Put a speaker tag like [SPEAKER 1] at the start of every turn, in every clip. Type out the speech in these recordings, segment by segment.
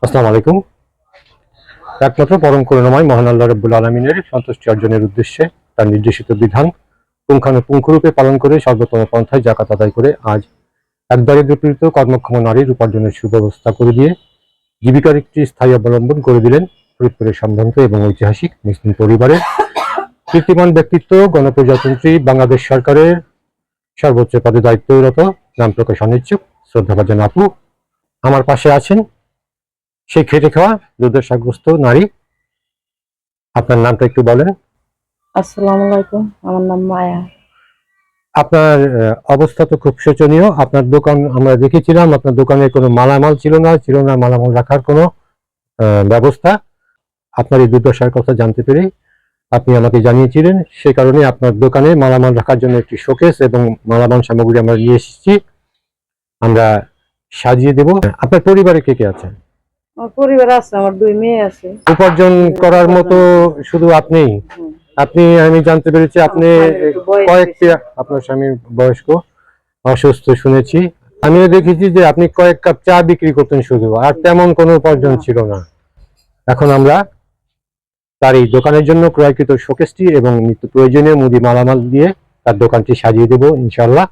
[SPEAKER 1] আসসালামু আলাইকুম। একমাত্র পরম করুণাময় মহান আল্লাহ রাব্বুল আলামিনের সন্তুষ্টি অর্জনের উদ্দেশ্যে তার নির্দেশিত বিধান পুঙ্খানুপুঙ্খরূপে পালন করে সর্বোত্তম পন্থায় জাকাত আদায় করে আজ এক দারিদ্র্যপীড়িত কর্মক্ষম নারীর উপার্জনের সুব্যবস্থা করে দিয়ে জীবিকার একটি স্থায়ী অবলম্বন করে দিলেন ফরিদপুরের সম্ভ্রান্ত এবং ঐতিহাসিক মুসলিম পরিবারের কীর্তিমান ব্যক্তিত্ব, গণপ্রজাতন্ত্রী বাংলাদেশ সরকারের সর্বোচ্চ পদে দায়িত্বরত, নাম প্রকাশ অনিচ্ছুক শ্রদ্ধাভাজন আপু। আমার পাশে আছেন সেই খেটে খাওয়া দুর্দশাগ্রস্ত নারী। আপনার নামটা একটু বলেন।
[SPEAKER 2] আসসালামু আলাইকুম, আমার নাম মায়া।
[SPEAKER 1] আপনার অবস্থা তো খুব শোচনীয়। আপনার দোকান আমরা দেখেছিলাম, আপনার দোকানে কোনো মালামাল ছিল না মালামাল রাখার কোনো ব্যবস্থা। আপনার এই দুর্দশার কথা জানতে পেরে আপনি আমাকে জানিয়েছিলেন, সে কারণে আপনার দোকানে মালামাল রাখার জন্য একটি শোকেস এবং মালামাল সামগ্রী আমরা নিয়ে এসেছি, আমরা সাজিয়ে দেব। আপনার পরিবারে কে কে আছে?
[SPEAKER 2] আমার পরিবার আছে, আমার 2 মেয়ে আছে।
[SPEAKER 1] উপার্জন করার মতো শুধু আপনিই?
[SPEAKER 2] হুম।
[SPEAKER 1] আমি জানতে পেরেছি আপনি
[SPEAKER 2] একটু বয়স
[SPEAKER 1] কয়েকটি,
[SPEAKER 2] বেশি।
[SPEAKER 1] আপনার স্বামীর বয়স্ক, অসুস্থ শুনেছি। আমিও দেখেছি যে আপনি কয়েক কাপ চা বিক্রি করতেন শুধু, আর তেমন কোনো উপার্জন ছিল না। এখন আমরা তার এই দোকানের জন্য ক্রয়কৃত শোকেসটি এবং নিত্য প্রয়োজনীয় মুদি মালামাল দিয়ে তার দোকানটি সাজিয়ে দেব ইনশাল্লাহ।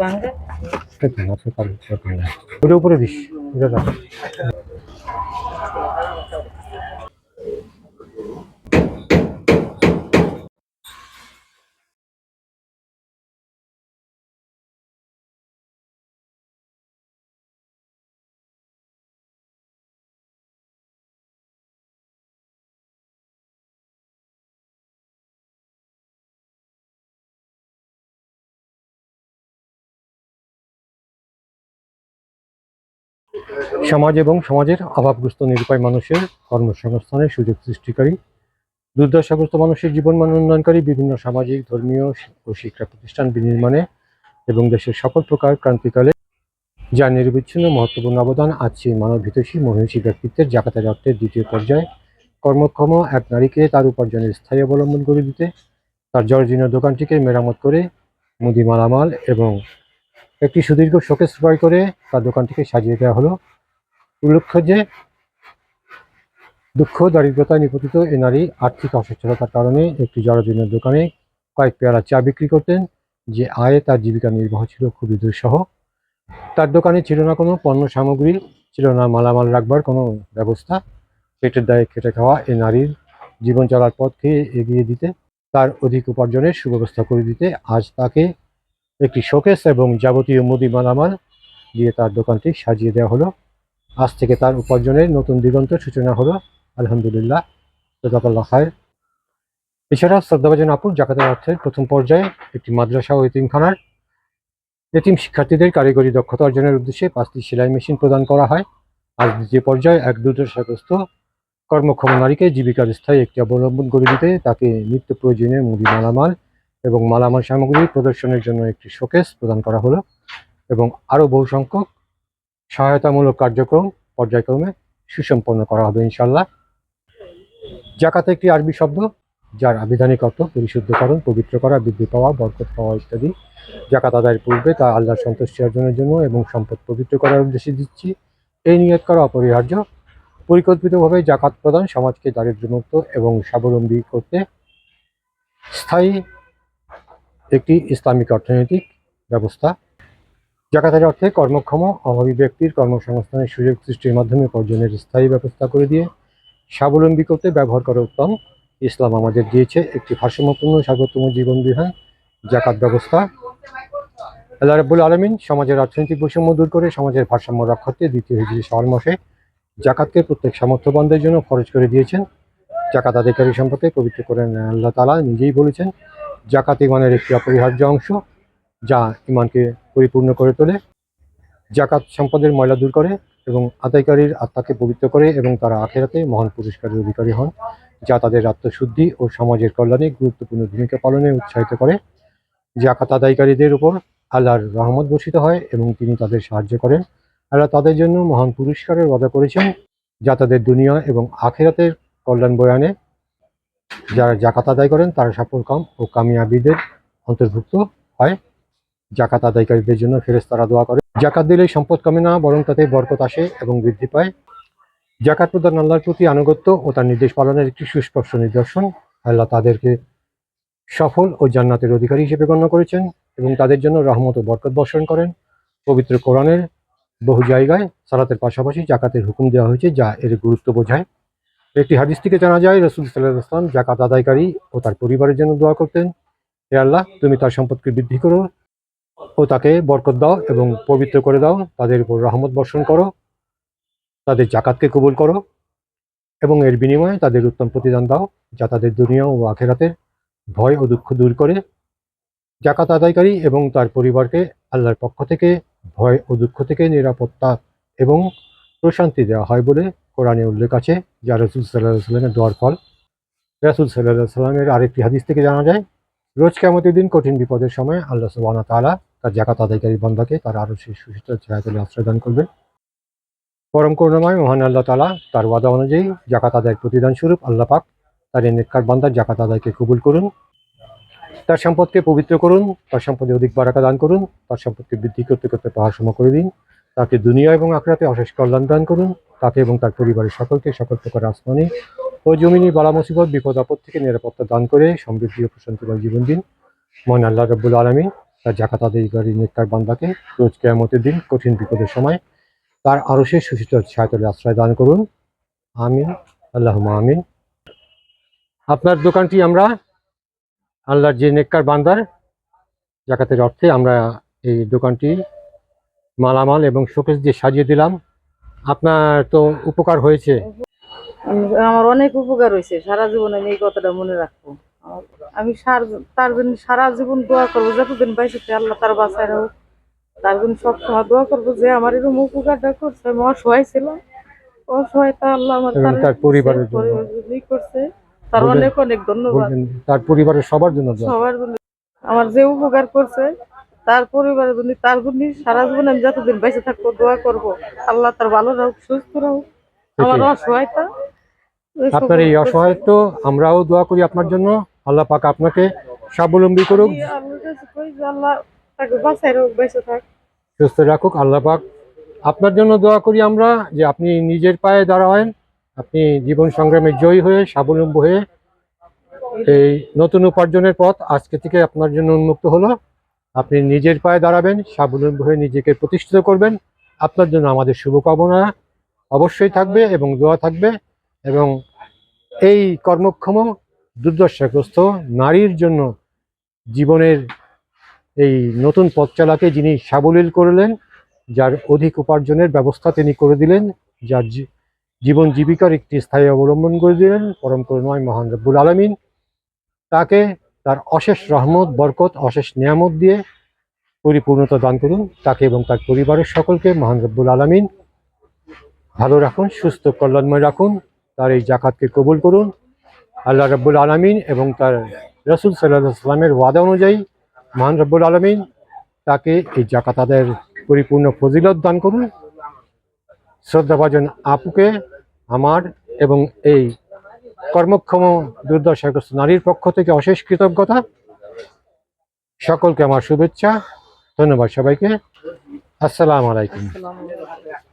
[SPEAKER 2] ভাঙ্গা।
[SPEAKER 1] ওটা উপরে দিস, এটা রাখ। সমাজ এবং সমাজের অভাবগ্রস্ত নিরুপায় মানুষের কর্মসংস্থানের সুযোগ সৃষ্টিকারী, দুর্দশাগ্রস্ত মানুষের জীবনমান উন্নয়নকারী বিভিন্ন সামাজিক, ধর্মীয় ও শিক্ষা প্রতিষ্ঠান বিনির্মাণে এবং দেশের সকল প্রকার ক্রান্তিকালে যার নিরবিচ্ছিন্ন মহত্বপূর্ণ অবদান আছে মানবহিতৈষী মহিষী ব্যক্তিত্বের জাকাতের অর্থের দ্বিতীয় পর্যায়ে কর্মক্ষম এক নারীকে তার উপার্জনের স্থায়ী অবলম্বন করে দিতে তার জর্জীর্ণ দোকানটিকে মেরামত করে মুদি মালামাল এবং একটি সুদীর্ঘ শোকেস ক্রয় করে তার দোকানটিকে সাজিয়ে দেওয়া হলো। উল্লেখ্য যে দুঃখ দারিদ্রতায় নিপতিত এ নারী আর্থিক অসচ্ছলতার কারণে একটি জরাজীর্ণ দোকানে কয়েক পেয়ালা চা বিক্রি করতেন, যে আয়ে তার জীবিকা নির্বাহ ছিল খুবই দুঃসহ। তার দোকানে ছিল না কোনো পণ্য সামগ্রী, ছিল না মালামাল রাখবার কোনো ব্যবস্থা। পেটের দায়ে খেটে খাওয়া এ নারীর জীবন চলার পথকে এগিয়ে দিতে, তার অধিক উপার্জনের সুব্যবস্থা করে দিতে আজ তাকে একটি শোকেস এবং যাবতীয় মুদি মালামাল দিয়ে তার দোকানটি সাজিয়ে দেওয়া হলো। আজ থেকে তার উপার্জনের নতুন দিগন্তের সূচনা হলো। আলহামদুলিল্লাহ, জাযাকাল্লাহ খায়র। এছাড়া শ্রদ্ধাভাজন আপুর জাকাতের অর্থের প্রথম পর্যায়ে একটি মাদ্রাসা ও এতিমখানার এতিম শিক্ষার্থীদের কারিগরি দক্ষতা অর্জনের উদ্দেশ্যে 5টি সেলাই মেশিন প্রদান করা হয়। আজ দ্বিতীয় পর্যায়ে এক দুর্দশাগ্রস্ত কর্মক্ষম নারীকে জীবিকার স্থায়ী একটি অবলম্বন করে দিতে তাকে নিত্য প্রয়োজনীয় মুদি মালামাল এবং মালামাল সামগ্রী প্রদর্শনের জন্য একটি শোকেস প্রদান করা হলো এবং আরও বহু সংখ্যক সহায়তামূলক কার্যক্রম পর্যায়ক্রমে সুসম্পন্ন করা হবে ইনশাল্লাহ। জাকাত একটি আরবি শব্দ যার আবিধানিক অর্থ পরিশুদ্ধকরণ, পবিত্র করা, বৃদ্ধি পাওয়া, বরকত পাওয়া ইত্যাদি। জাকাত আদায়ের পূর্বে তা আল্লাহর সন্তুষ্টি অর্জনের জন্য এবং সম্পদ পবিত্র করার উদ্দেশ্যে দিচ্ছি, এই নিয়ত করা অপরিহার্য। পরিকল্পিতভাবে জাকাত প্রদান সমাজকে দারিদ্র্যমুক্ত এবং স্বাবলম্বী করতে স্থায়ী একটি ইসলামিক অর্থনৈতিক ব্যবস্থা। জাকাতের অর্থে কর্মক্ষম অভাবী ব্যক্তির কর্মসংস্থানের সুযোগ সৃষ্টির মাধ্যমে উপার্জনের স্থায়ী ব্যবস্থা করে দিয়ে স্বাবলম্বী করতে ব্যবহার করা উত্তম। ইসলাম আমাদের দিয়েছে একটি ভারসাম্যপূর্ণ সর্বোত্তম জীবন বিধান, জাকাত ব্যবস্থা। আল্লাহ রাব্বুল আলামিন সমাজের অর্থনৈতিক বৈষম্য দূর করে সমাজের ভারসাম্য রক্ষার্থে দ্বিতীয় হিজরি শাওয়াল মাসে জাকাতকে প্রত্যেক সামর্থ্যবানদের জন্য খরচ করে দিয়েছেন। জাকাত আদায়কারী সম্পর্কে পবিত্র করেন আল্লাহ তাআলা নিজেই বলেছেন, জাকাত ইমানের একটি অপরিহার্য অংশ যা ইমানকে পরিপূর্ণ করে তোলে। জাকাত সম্পদের ময়লা দূর করে এবং আদায়কারীর আত্মাকে পবিত্র করে এবং তারা আখেরাতে মহান পুরস্কারের অধিকারী হন, যা তাদের আত্মশুদ্ধি ও সমাজের কল্যাণে গুরুত্বপূর্ণ ভূমিকা পালনে উৎসাহিত করে। জাকাত আদায়কারীদের উপর আল্লাহর রহমত বর্ষিত হয় এবং তিনি তাদের সাহায্য করেন। আল্লাহ তাদের জন্য মহান পুরস্কারের ওয়াদা করেছেন, যা তাদের দুনিয়া এবং আখেরাতের কল্যাণ বয়ে আনে। যারা জাকাত আদায় করেন তারা সফলকাম ও কামিয়াবিদের অন্তর্ভুক্ত হয়। জাকাত আদায়কারীদের জন্য ফেরেশতারা দোয়া করে। জাকাত দিলে সম্পদ কমে না, বরং তাতে বরকত আসে এবং বৃদ্ধি পায়। জাকাত প্রদান আল্লাহর প্রতি আনুগত্য ও তার নির্দেশ পালনের একটি সুস্পষ্ট নিদর্শন। আল্লাহ তাদেরকে সফল ও জান্নাতের অধিকারী হিসেবে গণ্য করেছেন এবং তাদের জন্য রহমত ও বরকত বর্ষণ করেন। পবিত্র কোরআনের বহু জায়গায় সালাতের পাশাপাশি জাকাতের হুকুম দেওয়া হয়েছে, যা এর গুরুত্ব বোঝায়। একটি হাদিস থেকে জানা যায়, রাসূল সাল্লাল্লাহু আলাইহি ওয়াসাল্লাম জাকাত আদায়কারী ও তার পরিবারের জন্য দোয়া করতেন, হে আল্লাহ, তুমি তার সম্পদকে বৃদ্ধি করো ও তাকে বরকত দাও এবং পবিত্র করে দাও, তাদের উপর রহমত বর্ষণ করো, তাদের জাকাতকে কবুল করো এবং এর বিনিময়ে তাদের উত্তম প্রতিদান দাও, যা তাদের দুনিয়া ও আখেরাতের ভয় ও দুঃখ দূর করে। জাকাত আদায়কারী এবং তার পরিবারকে আল্লাহর পক্ষ থেকে ভয় ও দুঃখ থেকে নিরাপত্তা এবং প্রশান্তি দেওয়া হয় বলে কোরআনে উল্লেখ আছে, যা রাসূল সাল্লাল্লাহু আলাইহি ওয়াসাল্লামের দোয়ার ফল। রাসূল সাল্লাল্লাহু আলাইহি ওয়াসাল্লামের আরেকটি হাদিস থেকে জানা যায়, রোজ কিয়ামতের দিন কঠিন বিপদের সময় আল্লাহ সুবহানাহু ওয়া তাআলা তার জাকাত আদায়কারী বান্দাকে তার আরশের সুশীতল ছায়াতলে আশ্রয় দান করবেন। পরম করুণাময় মহান আল্লাহ তাআলা তার ওয়াদা অনুযায়ী জাকাত আদায়ের প্রতিদান স্বরূপ আল্লাহ পাক তার এই নেককার বান্দার জাকাত আদায়কে কবুল করুন, তার সম্পদকে পবিত্র করুন, তার সম্পদে অধিক বারাকা দান করুন, তার সম্পদকে বৃদ্ধি করতে করতে পাহাড়সম করে দিন, তাকে দুনিয়া এবং আখিরাতে অশেষ কল্যাণ দান করুন, তাকে এবং তার পরিবারের সকলকে সকল প্রকার আসমানি ও জমিনি বালা মুসিবত বিপদ আপদ থেকে নিরাপত্তা দান করে সমৃদ্ধি ও প্রশান্তিময় জীবন দিন। মহান আল্লাহ রাব্বুল আলামিন তার জাকাত আদায়কারী নেককার বান্দাকে রোজ কিয়ামতের দিন কঠিন বিপদের সময় তার আরশের সুশীতল ছায়াতলে আশ্রয় দান করুন। আমিন, আল্লাহুম্মা আমিন। আপনার দোকানটি আমরা আল্লাহর যে নেককার বান্দার জাকাতের অর্থে আমরা এই দোকানটি মালামাল এবং শোকেস দিয়ে সাজিয়ে দিলাম। আপনার তো উপকার হয়েছে।
[SPEAKER 2] আমার অনেক উপকার হয়েছে, সারা জীবন আমি এই কথাটা মনে রাখবো। আমি তার জন্য সারা জীবন দোয়া করবো, যতদিন বাইসে আল্লাহ তার বাঁচায় হোক, তার জন্য সবসময় দোয়া করবো যে আমার এরকম উপকারটা করছে। আমি অসহায় ছিলাম, অসহায়তা আল্লাহ আমার
[SPEAKER 1] এবং তার পরিবারের জন্য
[SPEAKER 2] করছে, তার অনেক অনেক ধন্যবাদ।
[SPEAKER 1] তার পরিবারের সবার জন্য
[SPEAKER 2] সবার জন্য আমার যে উপকার করছে তার পরিবারের জন্য, তার জন্য সারা জীবন আমি যতদিন বেঁচে থাকবো দোয়া করবো আল্লাহ তার ভালো রাখুক, সুস্থ রাখুক। আমার অসহায়তা,
[SPEAKER 1] আপনার এই অসহায়ত্ব আমরাও দোয়া করি আপনার জন্য, আল্লাহ পাক আপনাকে স্বাবলম্বী করুক,
[SPEAKER 2] আল্লাহ তাকে বাঁচাই রাখুক, বেঁচে থাক,
[SPEAKER 1] সুস্থ রাখুক। আল্লাহ পাক আপনার জন্য দোয়া করি আমরা, যে আপনি নিজের পায়ে দাঁড়াবেন, আপনি জীবন সংগ্রামে জয়ী হয়ে স্বাবলম্বী হয়ে এই নতুন উপার্জনের পথ আজকে থেকে আপনার জন্য উন্মুক্ত হলো। আপনি নিজের পায়ে দাঁড়াবেন, স্বাবলম্বী হয়ে নিজেকে প্রতিষ্ঠিত করবেন। আপনার জন্য আমাদের শুভকামনা অবশ্যই থাকবে এবং দোয়া থাকবে। এবং এই কর্মক্ষম দুর্দশাগ্রস্ত নারীর জন্য জীবনের এই নতুন পথ চালাকে যিনি সাবলীল করলেন, যার অধিক উপার্জনের ব্যবস্থা তিনি করে দিলেন, যার জীবন জীবিকার একটি স্থায়ী অবলম্বন করে দিলেন পরম করুণাময় মহান রব্বুল আলামিন, তাকে তার অশেষ রহমত বরকত অশেষ নিয়ামত দিয়ে পরিপূর্ণতা দান করুন। তাকে এবং তার পরিবারের সকলকে মহান রব্বুল আলামিন ভালো রাখুন, সুস্থ কল্যাণময় রাখুন। তার এই জাকাতকে কবুল করুন। আল্লাহ রাব্বুল আলামিন এবং তার রাসূল সাল্লাল্লাহু আলাইহি ওয়াসাল্লামের ওয়াদা অনুযায়ী মহান রব্বুল আলামিন তাকে এই জাকাত আদায়ের পরিপূর্ণ ফজিলত দান করুন। শ্রদ্ধাভাজন আপুকে আমার এবং এই কর্মক্ষম দুর্দশাগ্রস্ত নারীর পক্ষ থেকে অশেষ কৃতজ্ঞতা। সকলকে আমার শুভেচ্ছা, ধন্যবাদ সবাইকে। আসসালামু আলাইকুম।
[SPEAKER 2] আসসালামু আলাইকুম।